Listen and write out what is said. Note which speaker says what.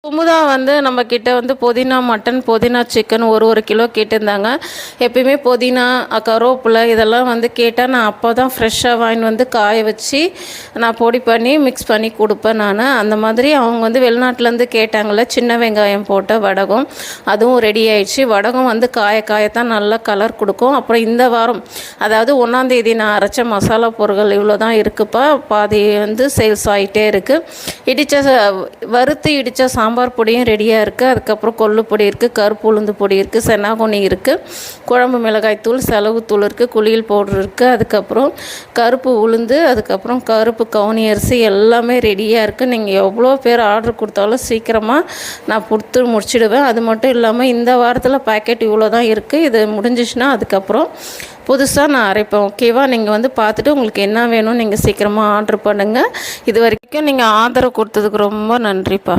Speaker 1: குமுதா வந்து நம்மக்கிட்ட வந்து புதினா மட்டன், புதினா சிக்கன் ஒரு கிலோ கேட்டிருந்தாங்க. எப்பயுமே புதினா, கருவேப்பிலை இதெல்லாம் வந்து கேட்டால் நான் அப்போ தான் ஃப்ரெஷ்ஷாக வாங்கிட்டு வந்து காய வச்சு நான் பொடி பண்ணி மிக்ஸ் பண்ணி கொடுப்பேன் நான். அந்த மாதிரி அவங்க வந்து வெளிநாட்டிலேருந்து கேட்டாங்கள்ல, சின்ன வெங்காயம் போட்ட வடகம், அதுவும் ரெடி ஆயிடுச்சு. வடகம் வந்து காயத்தான் நல்லா கலர் கொடுக்கும். அப்புறம் இந்த வாரம், அதாவது 1ஆந்தேதி நான் அரைச்ச மசாலா பொருட்கள் இவ்வளோ தான் இருக்குப்பா. பாதி வந்து சேல்ஸ் ஆகிட்டே இருக்குது. வறுத்து இடித்த சாம்பார் பொடியும் ரெடியாக இருக்குது. அதுக்கப்புறம் கொள்ளு பொடி இருக்குது, கருப்பு உளுந்து பொடி இருக்குது, சென்னாகுனி இருக்குது, குழம்பு மிளகாய் தூள், செலவுத்தூள் இருக்குது, குளியல் பவுடர் இருக்குது, அதுக்கப்புறம் கருப்பு உளுந்து, அதுக்கப்புறம் கருப்பு கவுனி அரிசி எல்லாமே ரெடியாக இருக்குது. நீங்கள் எவ்வளோ பேர் ஆர்டர் கொடுத்தாலும் சீக்கிரமாக நான் கொடுத்து முடிச்சிடுவேன். அது மட்டும் இல்லாமல் இந்த வாரத்தில் பேக்கெட் இவ்வளோ தான் இருக்குது. இது முடிஞ்சிச்சுன்னா அதுக்கப்புறம் புதுசாக நான் அரைப்பேன். ஓகேவா? நீங்கள் வந்து பார்த்துட்டு உங்களுக்கு என்ன வேணும்னு நீங்கள் சீக்கிரமாக ஆர்டர் பண்ணுங்கள். இது வரைக்கும் நீங்கள் ஆதரவு கொடுத்ததுக்கு ரொம்ப நன்றிப்பா.